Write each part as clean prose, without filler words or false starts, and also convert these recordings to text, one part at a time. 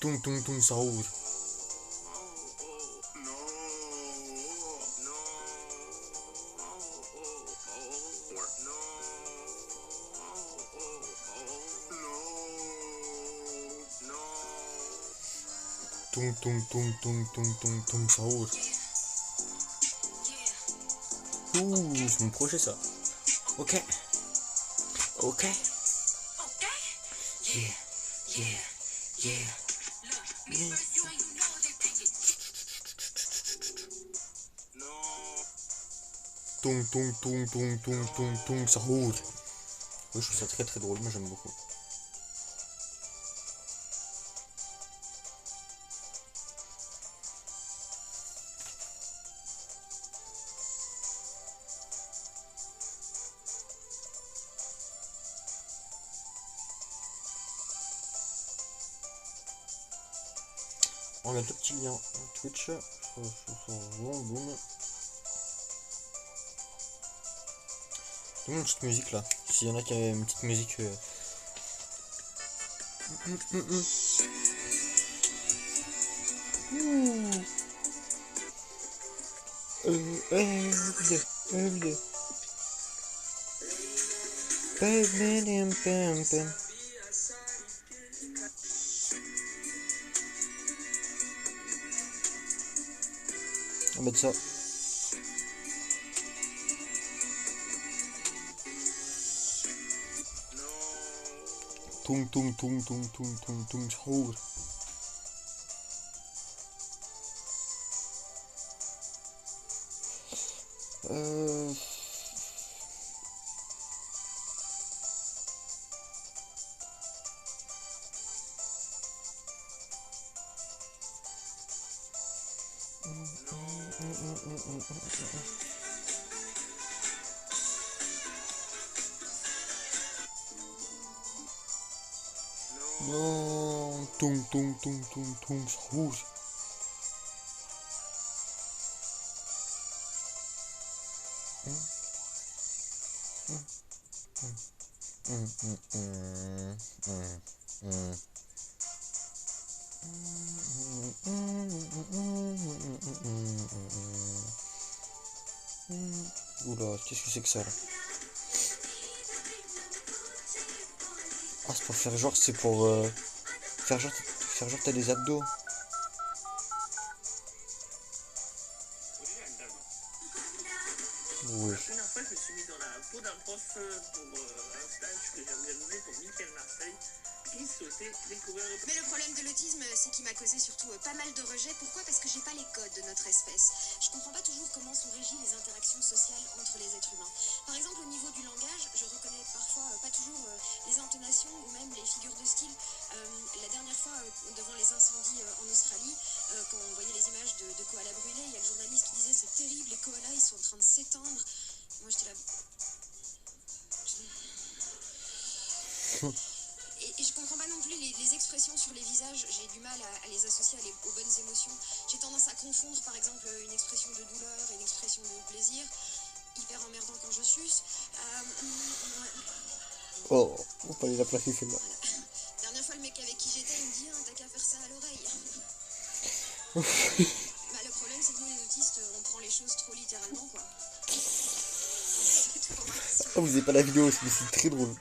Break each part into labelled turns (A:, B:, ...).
A: Tung tung tung sahur. Tung tung tung tung tung tung tung sahur. Ouh, c'est mon projet ça. Ok. Ok. Yeah, yeah, yeah. Tung tung tung tung tung tung tung sahur. Oui, je trouve ça très très drôle, moi j'aime beaucoup. On met le petit lien Twitch. Boum. Donne une petite musique là. S'il y en a qui avaient une petite musique. On va mettre ça. Tung tung tung tung tung tung tung sahur. Non, tung tung tung tung tung sahur. Oula, qu'est-ce que c'est que ça là? Ah, c'est pour faire genre, c'est pour faire genre t'as des abdos. Oui.
B: La première fois, je me suis mis dans la peau d'un prof pour un stage que j'ai organisé pour Michael Marseille, qui souhaitait découvrir le...
C: Mais le problème de l'autisme, c'est qu'il m'a causé surtout pas mal de rejets. Pourquoi? Parce que j'ai pas les codes de notre espèce. Je comprends pas toujours comment sont régies les interactions sociales entre les êtres humains. Par exemple, au niveau du langage, je reconnais parfois pas toujours les intonations ou même les figures de style. La dernière fois, devant les incendies en Australie, quand on voyait les images de koalas brûlés, il y a le journaliste qui disait c'est terrible, les koalas ils sont en train de s'éteindre. Moi j'étais là. Et je comprends pas non plus les expressions sur les visages, j'ai du mal à les associer aux bonnes émotions. J'ai tendance à confondre par exemple une expression de douleur et une expression de plaisir. Hyper emmerdant quand je suce.
A: Oh, faut pas la placer celle-là.
C: Voilà. Dernière fois le mec avec qui j'étais il me dit t'as qu'à faire ça à l'oreille. Bah, le problème c'est que nous les autistes on prend les choses trop littéralement quoi. C'est trop rassurant.
A: Oh, vous avez pas la vidéo, mais c'est très drôle.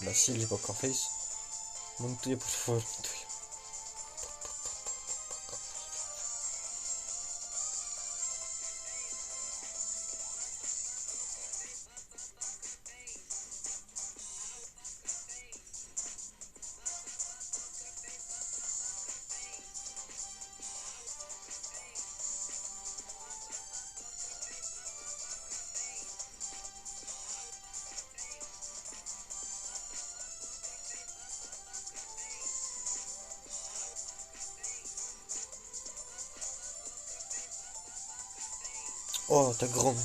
A: Bah si, j'ai pas encore face. Montoya por favor, Montoya. Oh, ta grande.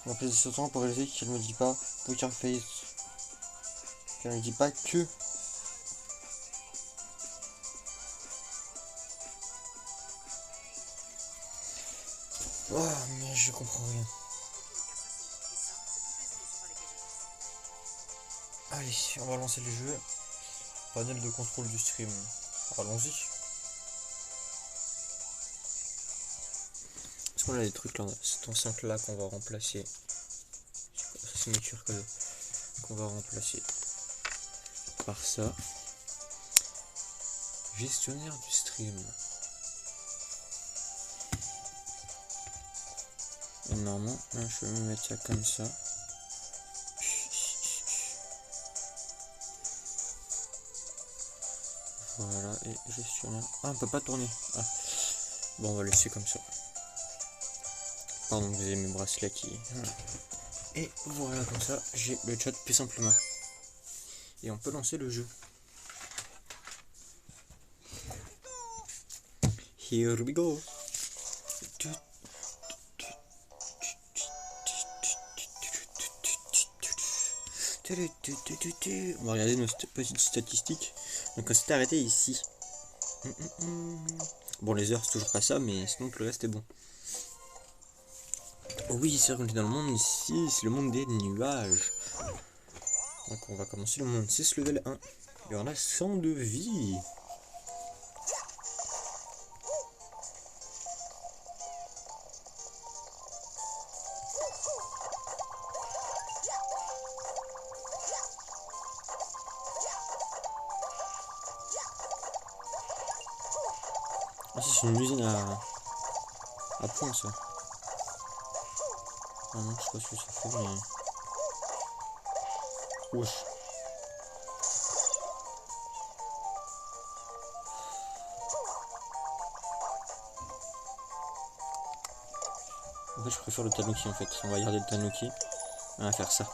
A: On a plaisir ce temps pour réaliser qu'elle me dit pas Poker Face. Qu'elle me dit pas que. Oh, mais je comprends rien. Allez, on va lancer le jeu. Panel de contrôle du stream. Allons-y. Est-ce qu'on a des trucs là, cette enceinte là qu'on va remplacer? C'est une qu'on va remplacer par ça. Gestionnaire du stream. Et normalement, je vais me mettre ça comme ça. Voilà, et gestionnaire. Ah, on peut pas tourner. Ah. Bon, on va laisser comme ça. Pardon, vous avez mes bracelets qui... Voilà. Et voilà, comme ça, j'ai le chat plus simplement. Et on peut lancer le jeu. Here we go. On va regarder nos petites statistiques. Donc on s'est arrêté ici. Bon, les heures c'est toujours pas ça, mais sinon tout le reste est bon. Oui, c'est vrai qu'on est dans le monde ici, c'est le monde des nuages. Donc on va commencer le monde 6, level 1. Il y en a 100 de vie. Ah, c'est une usine à points ça. Ah non, je sais pas ce que ça fait, mais... Wesh. En fait, je préfère le tanuki en fait. On va garder le tanuki. On va faire ça.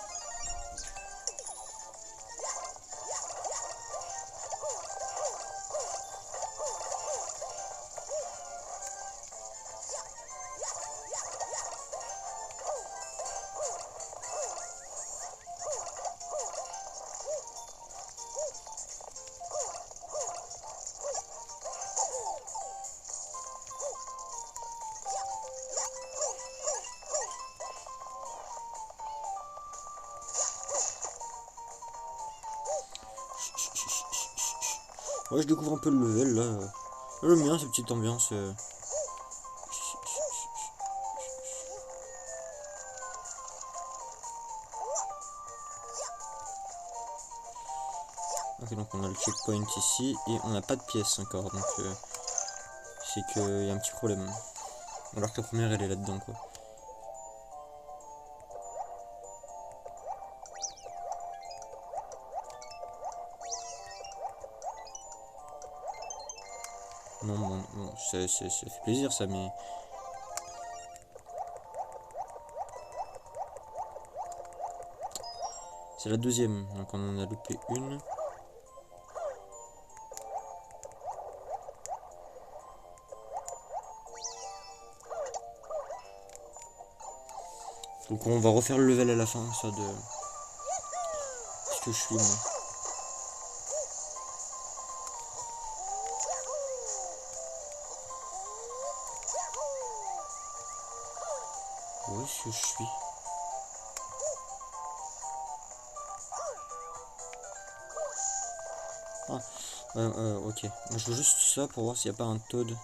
A: Ouais, je découvre un peu le level là. J'aime bien cette petite ambiance. Ok, donc on a le checkpoint ici et on n'a pas de pièces encore, donc c'est qu'il y a un petit problème. Alors que la première elle est là-dedans quoi. Non, bon, ça fait plaisir ça, mais... C'est la deuxième, donc on en a loupé une. Donc on va refaire le level à la fin, ça de... Ce que je suis moi. Où est-ce que je suis? Ah, ok. Moi, je veux juste ça pour voir s'il n'y a pas un Toad.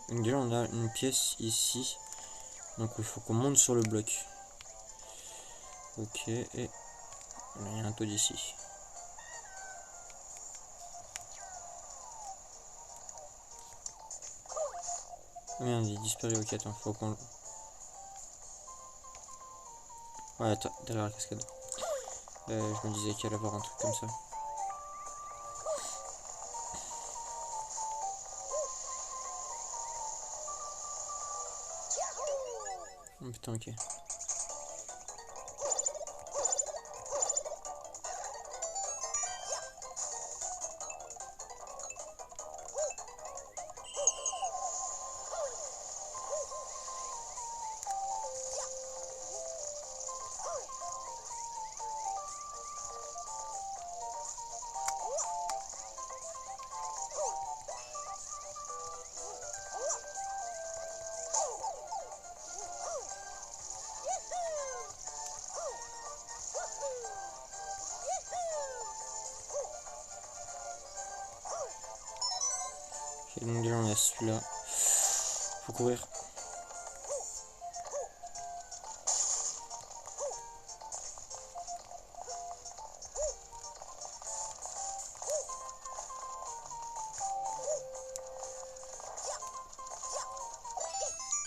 A: Donc déjà on a une pièce ici. Donc il faut qu'on monte sur le bloc. Ok, et il y a un Toad ici. Oh merde, il est disparu, ok, attends, faut qu'on... Ouais, attends, derrière la cascade. Je me disais qu'il allait avoir un truc comme ça. Oh putain, ok. Ok, donc déjà on a celui-là. Faut courir.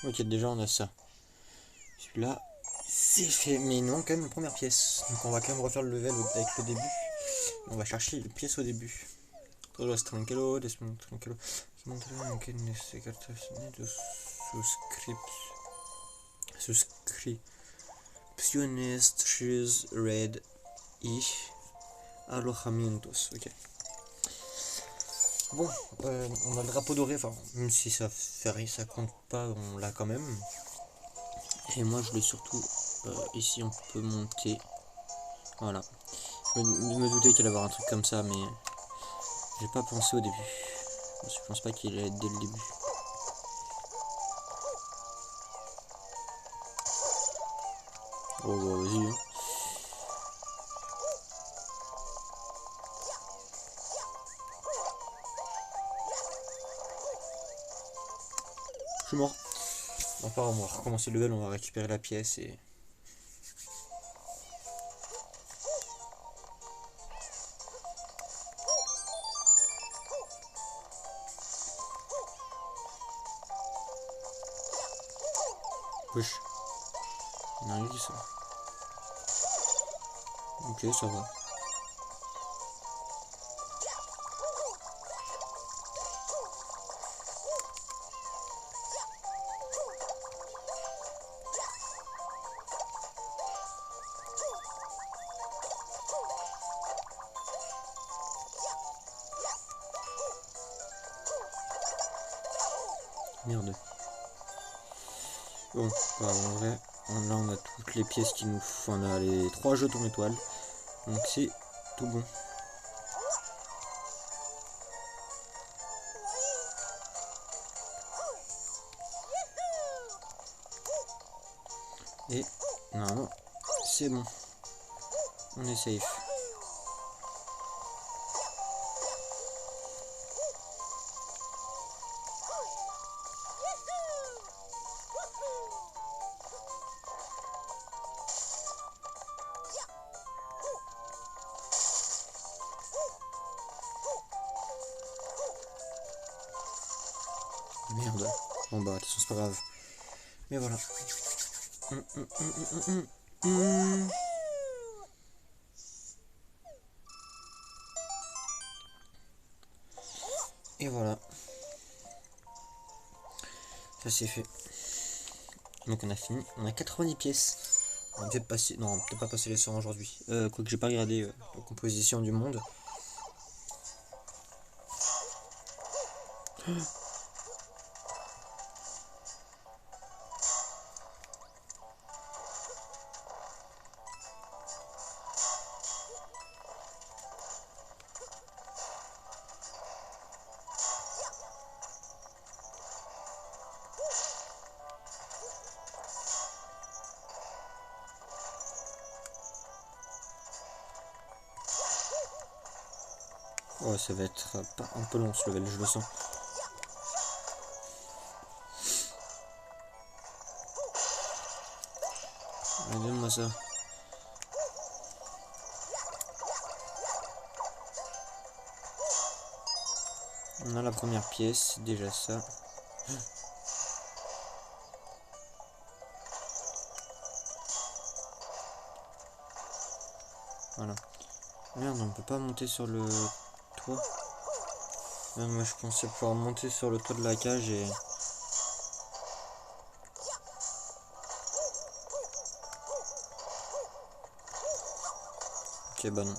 A: Ok, déjà on a ça. Celui-là, c'est fait. Mais non, quand même, la première pièce. Donc on va quand même refaire le level avec le début. On va chercher les pièces au début. Todo es tranquilo, tranquilo. Que necesitaciones de suscripciones tres red y alojamientos. Ok. Bon, on a le drapeau doré, enfin, même si ça fait rien, ça compte pas, on l'a quand même. Et moi je l'ai surtout ici, on peut monter. Voilà. Je me doutais qu'il allait y avoir un truc comme ça, mais j'ai pas pensé au début. Parce que je pense pas qu'il allait être dès le début. Oh bah vas-y. Hein. Je suis mort. Enfin, on va recommencer le level, on va récupérer la pièce et... Wesh. On a rien dit ça. Ok, ça va. Merde. Bon, bah, en vrai, là on a toutes les pièces qu'il nous faut. On a les 3 jetons étoiles. Donc c'est tout bon. Et normalement, c'est bon. On est safe. Merde. Bon bah, de toute façon, c'est pas grave. Mais voilà. Et voilà. Ça c'est fait. Donc on a fini. On a 90 pièces. On va peut-être passer. Non, peut-être pas passer les 100 aujourd'hui. Quoique j'ai pas regardé la composition du monde. Ouais, ça va être un peu long ce level, je le sens. Allez, donne-moi ça. On a la première pièce, c'est déjà ça. Voilà. Merde, on peut pas monter sur le toit. Moi je pensais pouvoir monter sur le toit de la cage et... Ok, bah non.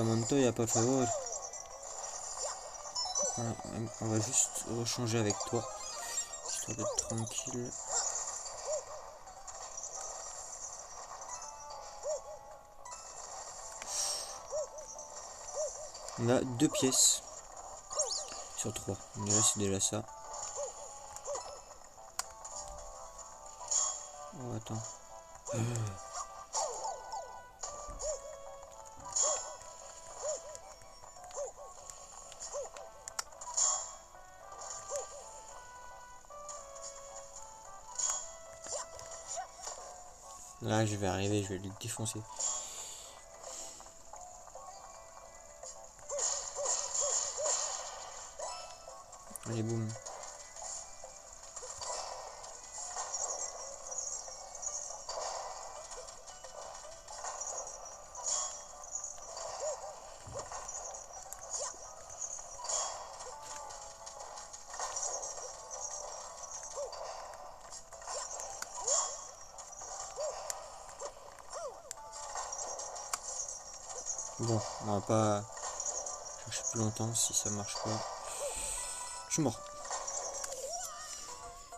A: Montoya, por favor. Voilà, on va juste rechanger avec toi. histoire d'être tranquille. On a 2 pièces sur 3. Mais là c'est déjà ça. Oh attends. Là je vais arriver, je vais le défoncer. Allez boum. Bon, on va pas chercher plus longtemps si ça marche pas. Je suis mort.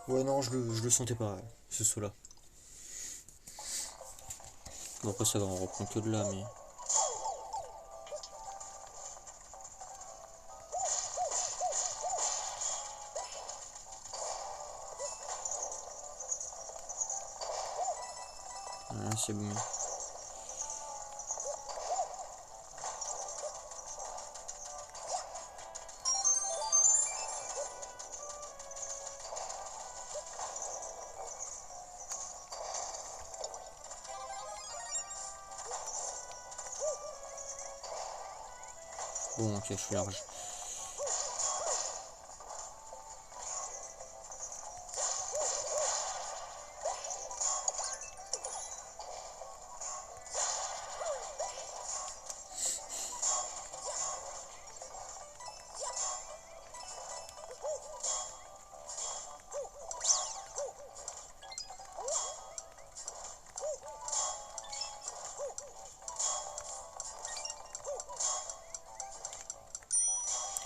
A: Ouais non, je le sentais pas, ce saut là. Bon après ça va, on reprend que de là mais... Voilà, c'est bon. Bon ok, je suis large.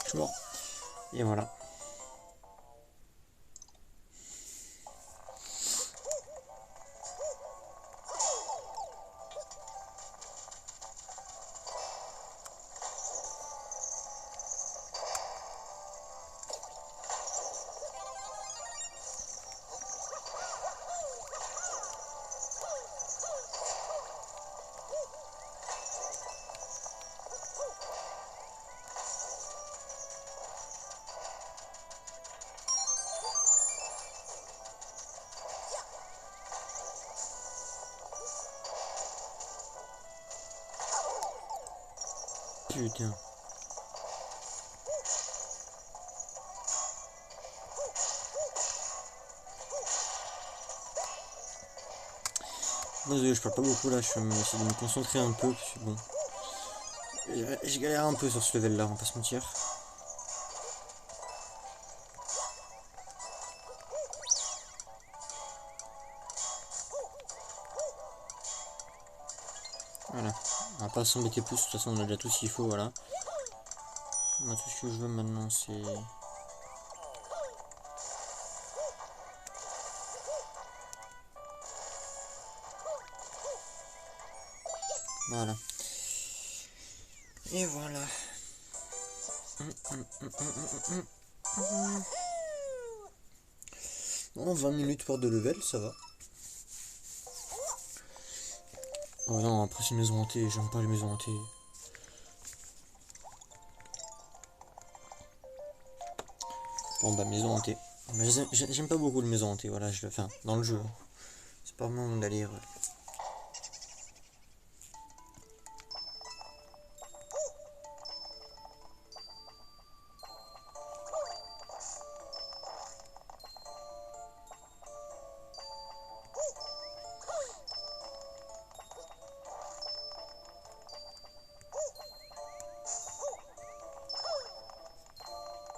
A: Je suis mort. Et voilà. Putain. Désolé, je parle pas beaucoup là, je vais essayer de me concentrer un peu, parce que bon... Je galère un peu sur ce level là, on va pas se mentir. Voilà, on va pas s'embêter plus, de toute façon on a déjà tout ce qu'il faut, voilà. Moi tout ce que je veux maintenant c'est... Voilà. Et voilà. Bon, 20 minutes pour 2 levels, ça va. Oh non, après c'est une maison hantée, j'aime pas les maisons hantées. Bon bah maison hantée. J'aime pas beaucoup les maisons hantées, voilà, je le fais dans le jeu. C'est pas vraiment mon délire.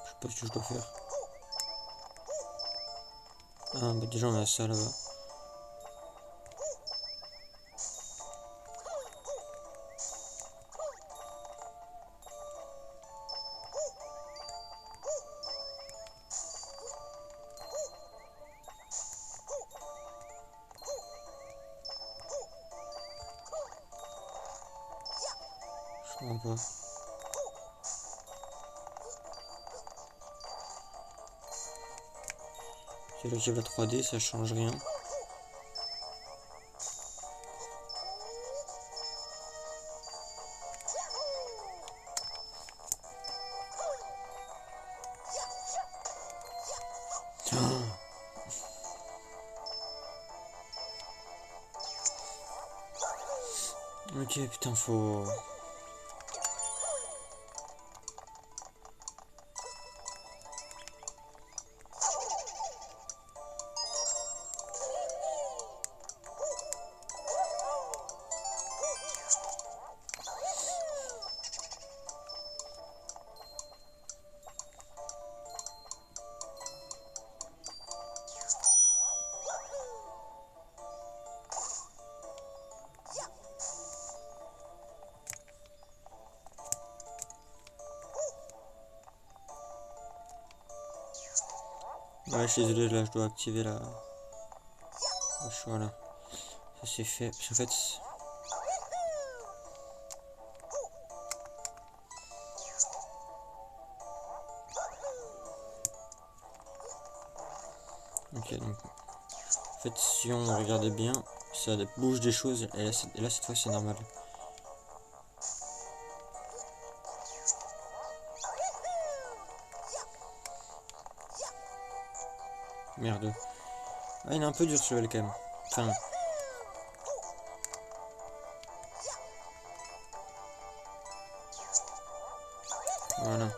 A: Je sais pas ce que je dois faire. Ah bah déjà on a ça là-bas. comprends pas. Si j'active la 3D, ça change rien. Ok, putain, faut... Ouais, je suis désolé, là, je dois activer la... Voilà. Ça c'est fait. Parce qu'en fait... Ok, donc... En fait, si on regardait bien, ça bouge des choses, et là cette fois, c'est normal. Merde. Ah, il est un peu dur ce level quand même. Enfin... Voilà.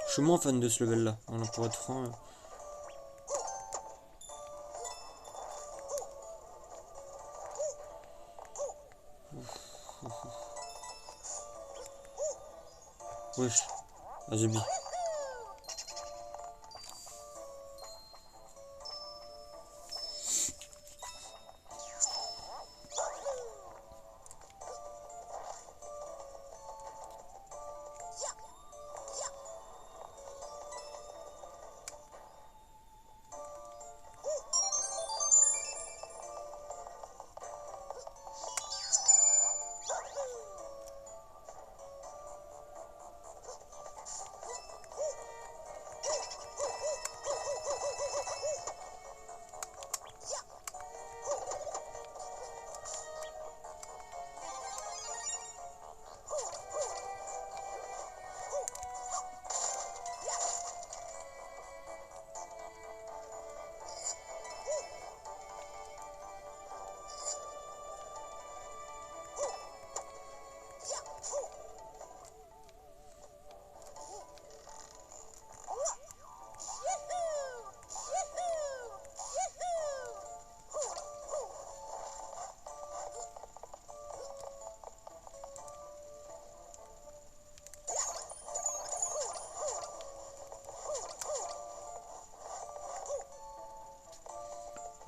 A: Je suis moins fan de ce level là, voilà, pour être franc. Wesh, Azubi.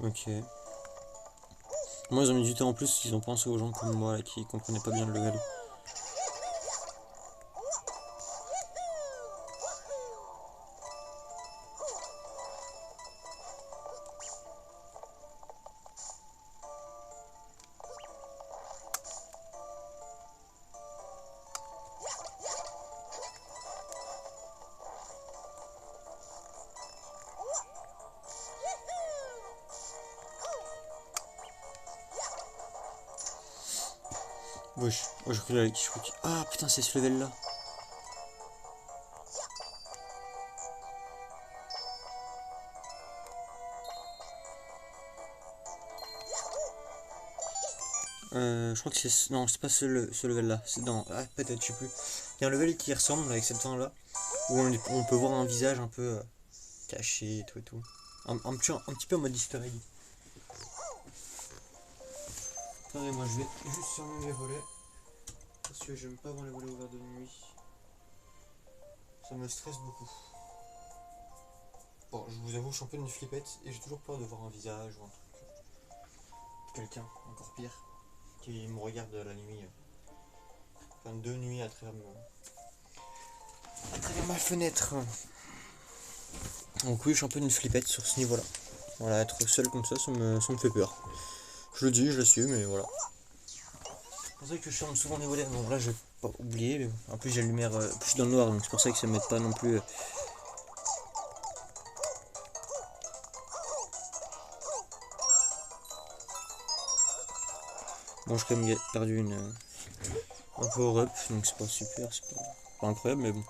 A: Ok. Moi, ils ont mis du temps en plus, ils ont pensé aux gens comme moi là, qui comprenaient pas bien le level. Wesh, je crois qu'il... Ah putain, c'est ce level là. Je crois que c'est... Non, c'est pas ce level là. C'est dans... Ah, peut-être, je sais plus. Il y a un level qui ressemble avec cette fin là. Où on peut voir un visage un peu caché et tout et tout. Un petit peu en mode easter egg. Attendez, moi je vais juste fermer les volets. Parce que j'aime pas avoir les volets ouverts de nuit. Ça me stresse beaucoup. Bon, je vous avoue, je suis un peu une flippette et j'ai toujours peur de voir un visage ou un truc. Quelqu'un, encore pire, qui me regarde la nuit. Enfin, de nuit à travers ma fenêtre. Donc oui, je suis un peu une flippette sur ce niveau-là. Voilà, être seul comme ça me fait peur. Je le dis, je l'assume, mais voilà. C'est pour ça que je ferme souvent au niveau des... Bon là, je vais pas oublier, mais en plus j'ai la lumière... je suis dans le noir, donc c'est pour ça que ça m'aide pas non plus... Bon, j'ai quand même perdu un power-up, donc c'est pas super, c'est pas incroyable, mais bon.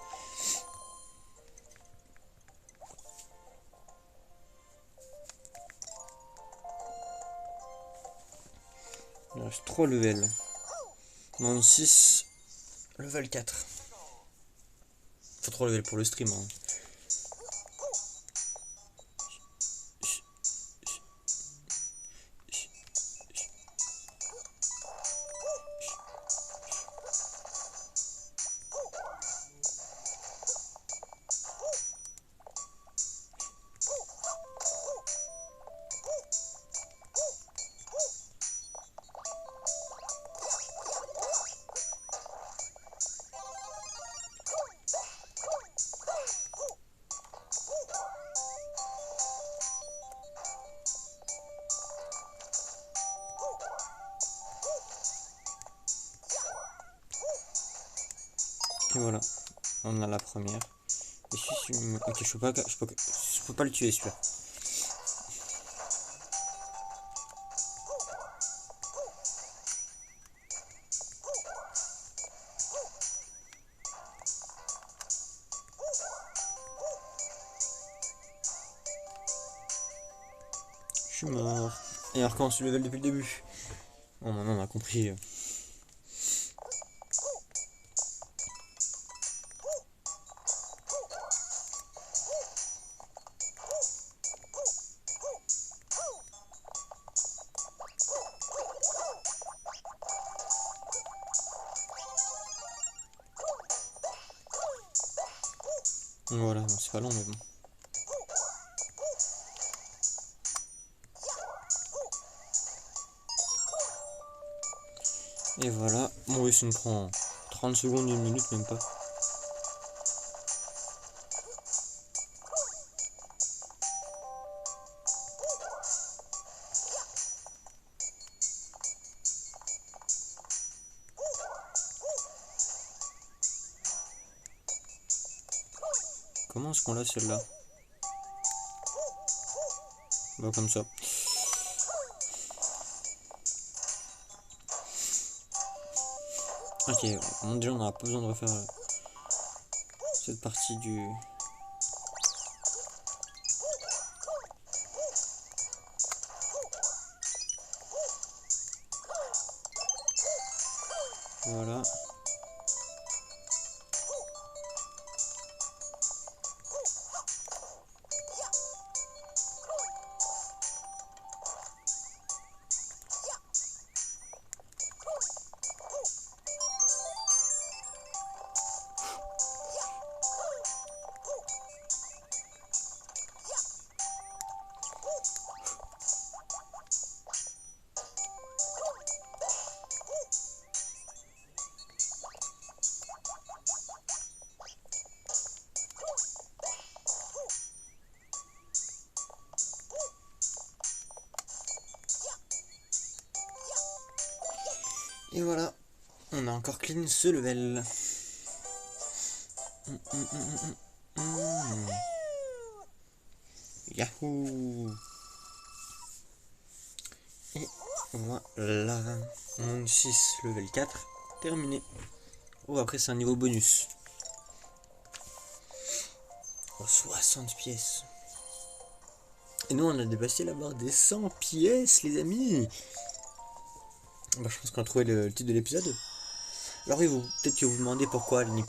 A: Il reste 3 levels. Non, 6, level 4. Faut 3 levels pour le stream. Hein. Et voilà, on a la première. Et si ok, je peux pas le tuer celui-là. Je suis mort. Et alors quand on se level depuis le début. Bon, maintenant on a compris. Voilà, c'est pas long mais bon. Et voilà, bon oui ça me prend 30 secondes, 1 minute même pas. Comment est-ce qu'on l'a celle-là? Bah comme ça. Ok, bon, déjà on n'aura pas besoin de refaire cette partie du... Voilà. Et voilà, on a encore clean ce level. Yahoo! Et voilà, monde 6, level 4, terminé. Oh, après c'est un niveau bonus. Oh, 60 pièces. Et nous on a dépassé la barre des 100 pièces les amis. Bah, je pense qu'on a trouvé le titre de l'épisode. Alors oui, peut-être que vous vous demandez pourquoi un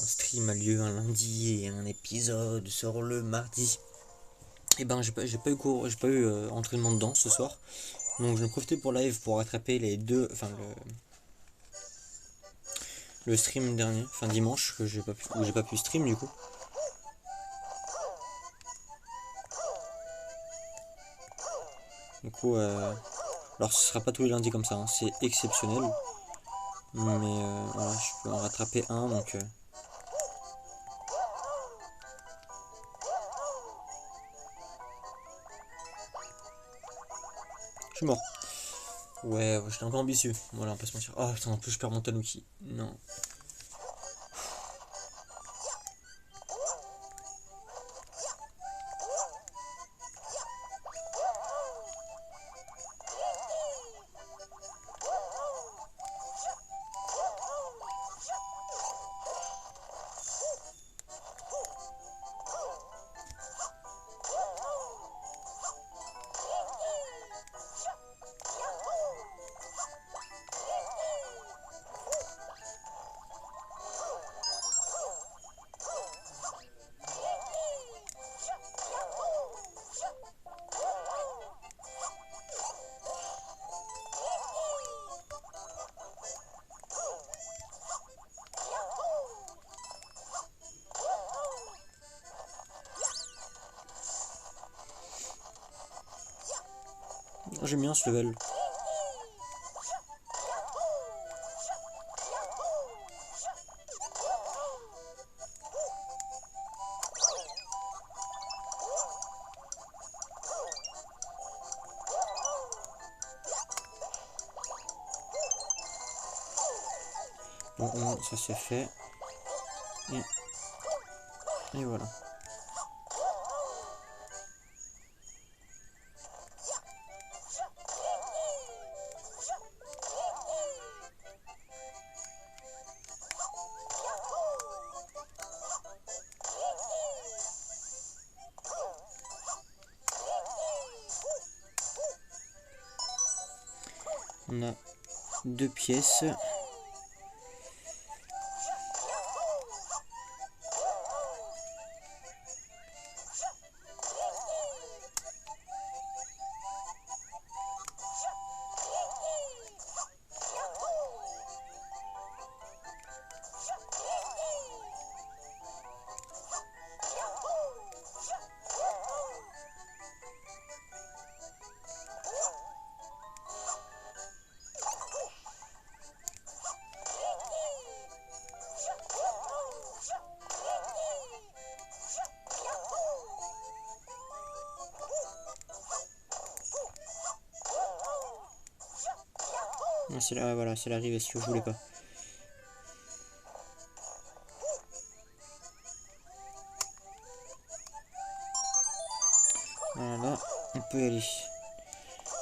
A: stream a lieu un lundi et un épisode sort le mardi. Et ben j'ai pas eu cours, j'ai pas eu entraînement de danse ce soir. Donc je vais profiter pour live pour rattraper les deux, enfin le stream dernier, enfin dimanche, où j'ai pas pu stream du coup. Du coup, alors ce sera pas tous les lundis comme ça, hein, c'est exceptionnel. Mais voilà, je peux en rattraper un, donc... suis mort. Ouais, j'étais un peu ambitieux. Voilà, on peut se mentir. Oh putain, en plus je perds mon Tanuki. Non. J'aime bien ce level. Bon, ça c'est fait. Et voilà. On a 2 pièces. C'est là, voilà, c'est l'arrivée, si je voulais pas. Voilà, on peut y aller.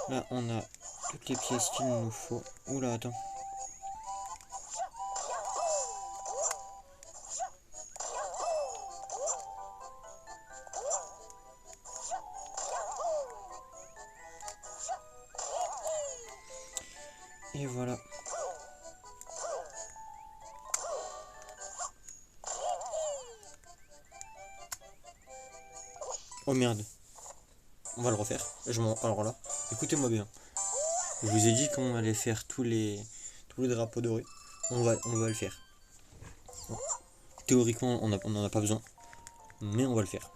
A: Là, on a toutes les pièces qu'il nous faut. Oula, attends. Et voilà. Oh merde. On va le refaire. Alors là, écoutez-moi bien. Je vous ai dit qu'on allait faire tous les drapeaux dorés. On va le faire. Bon. Théoriquement, on n'en a pas besoin. Mais on va le faire.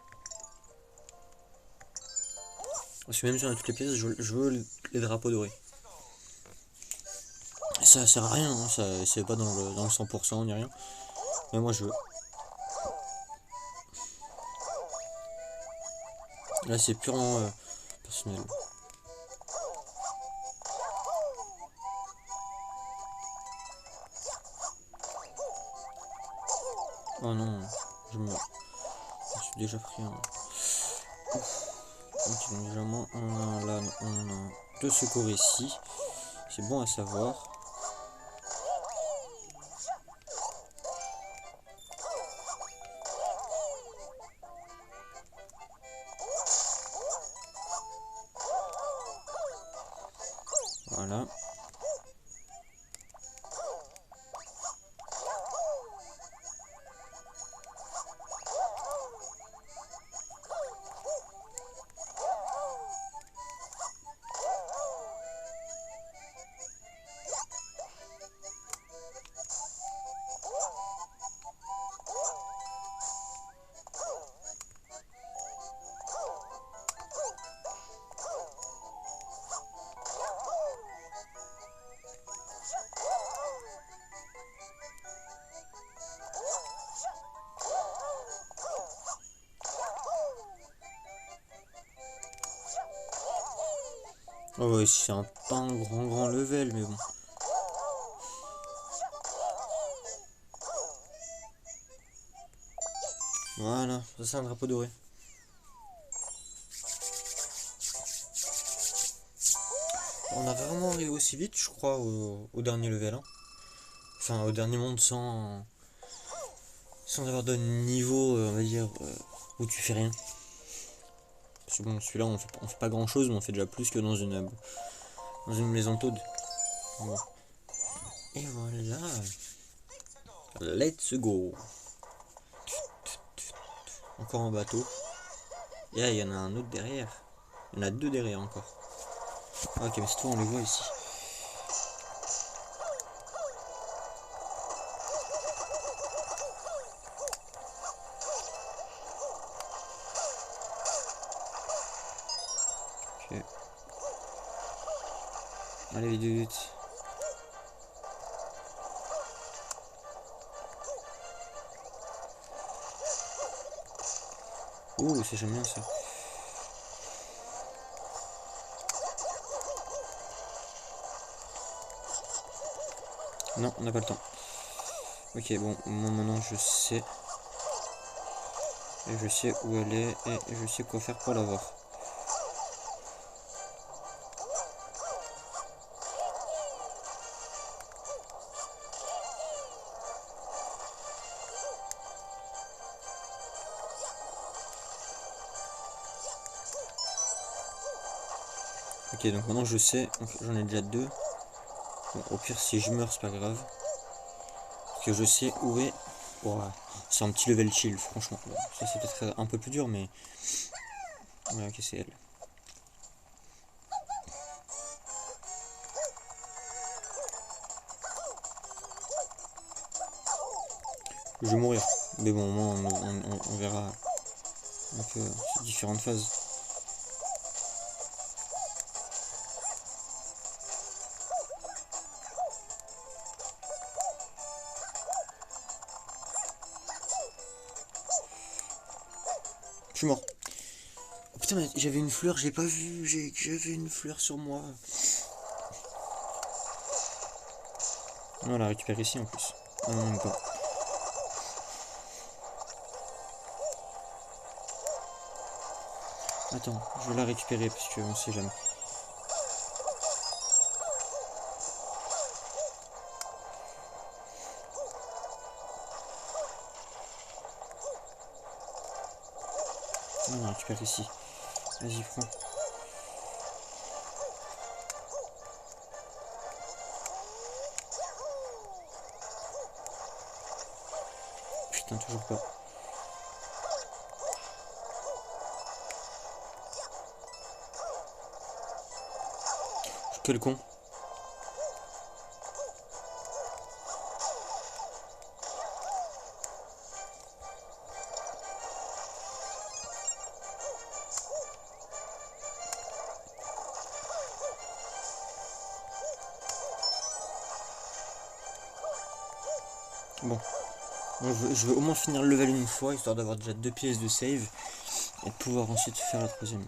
A: Parce que même si on a toutes les pièces, je veux les drapeaux dorés. Ça sert à rien, hein, c'est pas dans le 100% ni rien. Mais moi je veux. Là c'est purement personnel. Oh non, je suis déjà pris un. Ok, donc déjà moi on a 2 secours ici. C'est bon à savoir. Voilà. Oh ouais, c'est un pas un grand level, mais bon. Voilà, ça c'est un drapeau doré. On a vraiment arrivé aussi vite, je crois, au dernier level. Hein. Enfin, au dernier monde sans avoir de niveau, on va dire, où tu fais rien. Parce que bon, celui-là, on fait pas grand-chose, mais on fait déjà plus que dans une maison de Toad. Bon. Et voilà. Let's go. Encore un bateau. Et là, il y en a un autre derrière. Il y en a deux derrière encore. Ah, ok, mais c'est toi, on les voit ici. Ok. Allez, vite. Ouh, c'est j'aime bien ça. Non, on n'a pas le temps. Ok, bon, moi maintenant je sais. Et je sais où elle est et je sais quoi faire pour l'avoir. Ok, donc maintenant je sais, j'en ai déjà deux. Bon, au pire, si je meurs, c'est pas grave. Parce que je sais où est. Wow. C'est un petit level chill, franchement. Bon, ça, c'est peut-être un peu plus dur, mais. Ouais, ok, c'est elle. Je vais mourir. Mais bon, au moins, on verra un peu ces différentes phases. Je suis mort. Oh, putain, mais j'avais une fleur, j'ai pas vu. J'avais une fleur sur moi. On la récupère ici en plus. Ah non, même pas. Attends, je vais la récupérer parce qu'on sait jamais. On la récupère ici. Vas-y, prends. Putain, toujours pas. Quel con. Bon. Je vais au moins finir le level une fois, histoire d'avoir déjà 2 pièces de save. Et de pouvoir ensuite faire la troisième.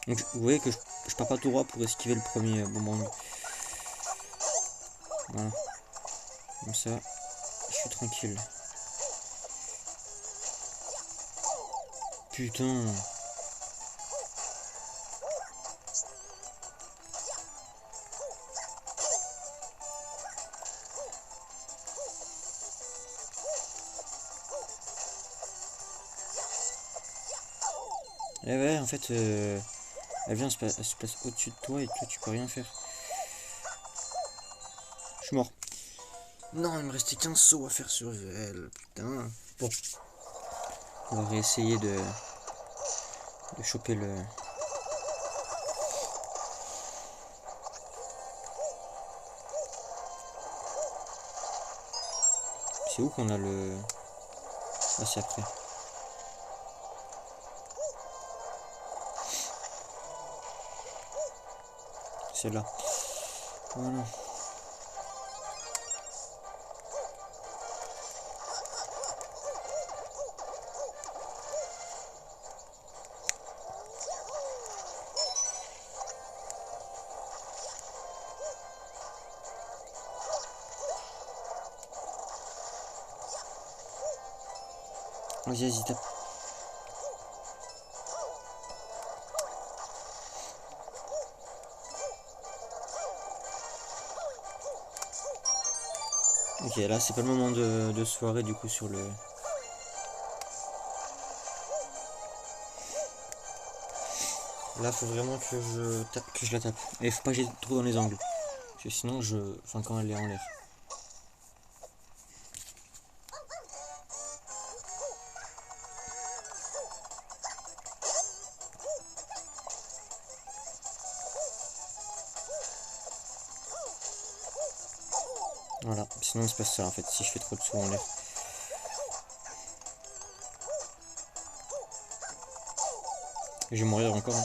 A: Donc vous voyez que je pars pas tout droit pour esquiver le premier boomerang. Voilà. Comme ça, je suis tranquille. Putain. Eh ouais, en fait, elle vient elle se place au-dessus de toi et toi tu peux rien faire. Je suis mort. Non, il me restait 15 sauts à faire sur elle. Putain. Bon. On va réessayer de choper le... C'est où qu'on a le... Ah, c'est après. C'est là. Voilà. Vas-y, vas-y, tape. Ok, là c'est pas le moment de soirée du coup sur le... Là faut vraiment que je la tape. Et faut pas que j'aille trop dans les angles. Parce que sinon je... Enfin quand elle est en l'air. Voilà, sinon il se passe ça en fait, si je fais trop de sauts en l'air. Je vais mourir encore. Hein.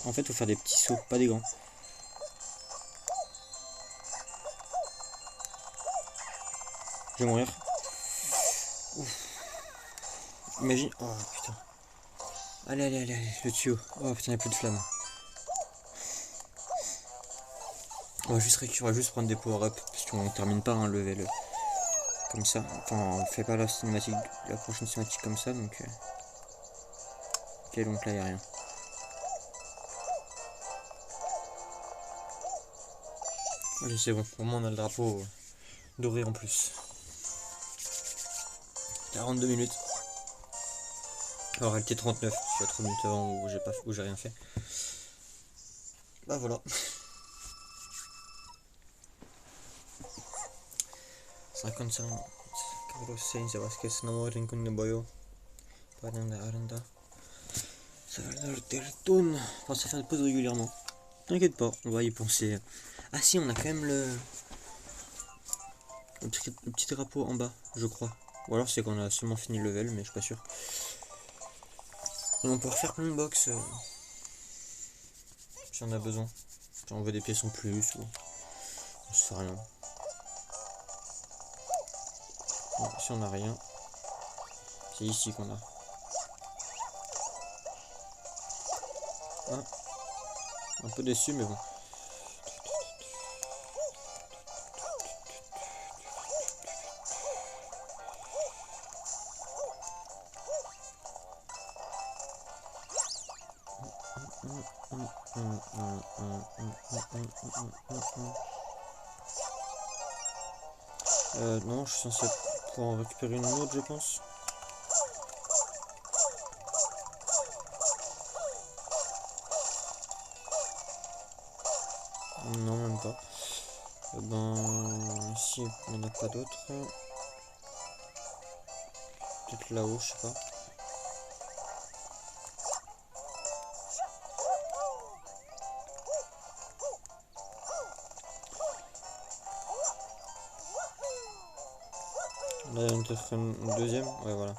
A: En fait, faut faire des petits sauts, pas des grands. Je vais mourir. Ouf. Imagine. Oh putain. Allez, allez, allez, allez, le tuyau. Oh putain, il n'y a plus de flamme. On va juste prendre des power-up. Parce qu'on termine pas un level comme ça. Enfin, on fait pas la cinématique, la prochaine cinématique comme ça, donc. Ok, donc là, il n'y a rien. Allez, c'est bon. Au moins, on a le drapeau doré en plus. 42 minutes. Alors, elle était 39. Je suis à 3 minutes avant où j'ai rien fait. Bah voilà. 55. Carlos Sainz Vázquez no rincón de boyo. Padanda Aranda. Salvador Tertun. Pense à faire des pauses régulièrement. T'inquiète pas, on va y penser. Ah si, on a quand même le petit drapeau en bas, je crois. Ou alors c'est qu'on a seulement fini le level, mais je suis pas sûr. Et on peut refaire plein de box si on a besoin. Si on veut des pièces en plus ou... Je sais rien. Bon, si on a rien, c'est ici qu'on a. Ah, un peu déçu mais bon. Non, je suis censé pouvoir en récupérer une autre, je pense. Non, même pas. Ben, ici, il n'y en a pas d'autres. Peut-être là-haut, je sais pas. Là, il y a peut-être une deuxième. Ouais, voilà.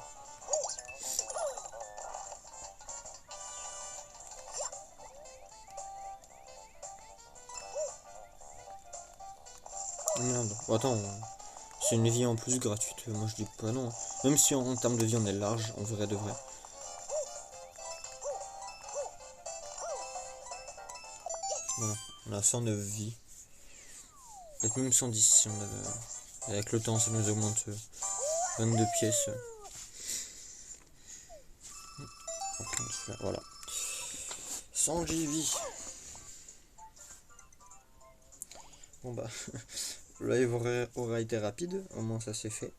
A: Merde. Bon, attends, c'est une vie en plus gratuite. Moi, je dis pas non. Même si en termes de vie, on est large, en vrai de vrai. Voilà. On a 109 vies. Peut-être même 110 si on avait... Avec le temps, ça nous augmente 22 pièces. Voilà. 110 vies. Bon bah, le live aura été rapide, au moins ça c'est fait.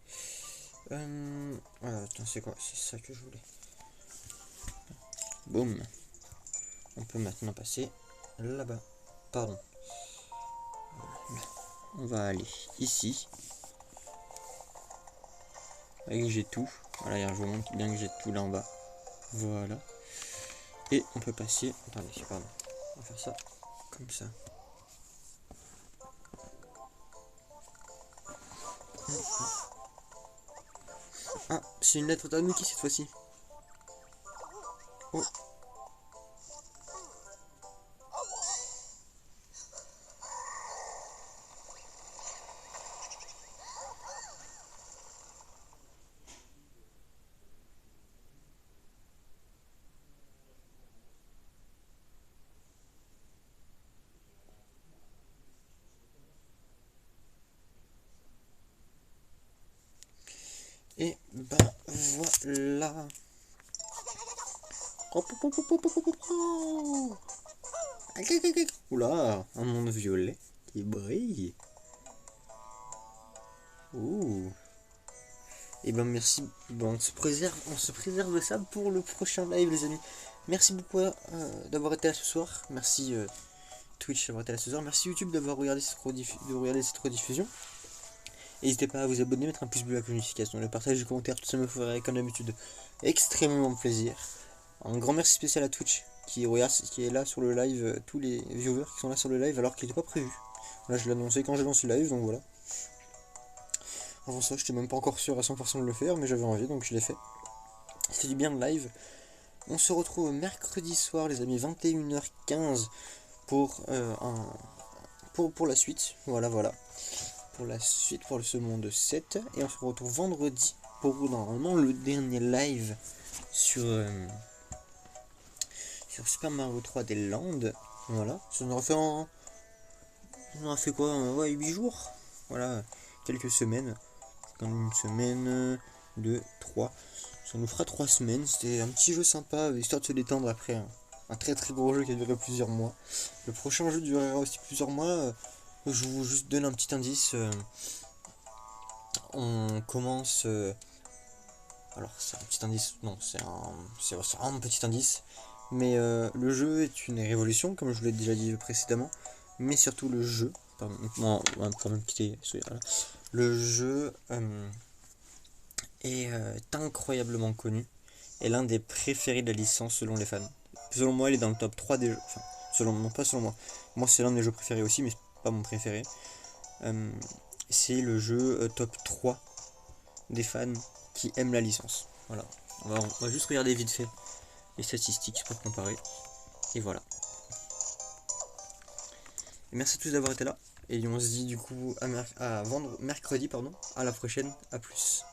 A: Voilà, attends, c'est quoi? C'est ça que je voulais. Boum. On peut maintenant passer là-bas. Pardon. On va aller ici. Et j'ai tout. Voilà, je vous montre bien que j'ai tout là en bas. Voilà. Et on peut passer... Attendez, pardon. On va faire ça comme ça. Ah, c'est une lettre Tanuki cette fois-ci. Oh. Et ben voilà. Oula, un monde violet qui brille. Ouh. Et ben merci. Bon, on se préserve ça pour le prochain live, les amis. Merci beaucoup d'avoir été là ce soir. Merci Twitch d'avoir été là ce soir. Merci YouTube d'avoir regardé cette rediffusion. N'hésitez pas à vous abonner, mettre un pouce bleu, la notification, le partage, le commentaire, tout ça me ferait comme d'habitude extrêmement plaisir. Un grand merci spécial à Twitch qui est là sur le live, tous les viewers qui sont là sur le live alors qu'il n'était pas prévu. Là je l'ai annoncé quand j'ai lancé le live, donc voilà. Avant ça, je n'étais même pas encore sûr à 100% de le faire, mais j'avais envie, donc je l'ai fait. C'était du bien de live. On se retrouve mercredi soir, les amis, 21h15 pour la suite. Voilà. Pour la suite, pour ce monde 7. Et on se retrouve vendredi pour normalement le dernier live sur Super Mario 3D Land. Voilà. Ça nous aura fait quoi, 8 jours. Voilà, quelques semaines. Comme une semaine, 2, 3. Ça nous fera 3 semaines. C'était un petit jeu sympa, histoire de se détendre après un très très gros jeu qui a duré plusieurs mois. Le prochain jeu durera aussi plusieurs mois. Je vous juste donne un petit indice. On commence. Alors c'est un petit indice. Non, c'est vraiment un petit indice. Mais le jeu est une révolution, comme je vous l'ai déjà dit précédemment. Mais surtout le jeu. Pardon, non, on va quand même quitter. Voilà. Le jeu est incroyablement connu. Et l'un des préférés de la licence selon les fans. Selon moi, il est dans le top 3 des jeux. Enfin, pas selon moi. Moi, c'est l'un de mes jeux préférés aussi, mais pas mon préféré. C'est le jeu top 3 des fans qui aiment la licence. Voilà. On va juste regarder vite fait les statistiques pour comparer. Et voilà. Et merci à tous d'avoir été là. Et on se dit du coup à mercredi, à la prochaine. À plus.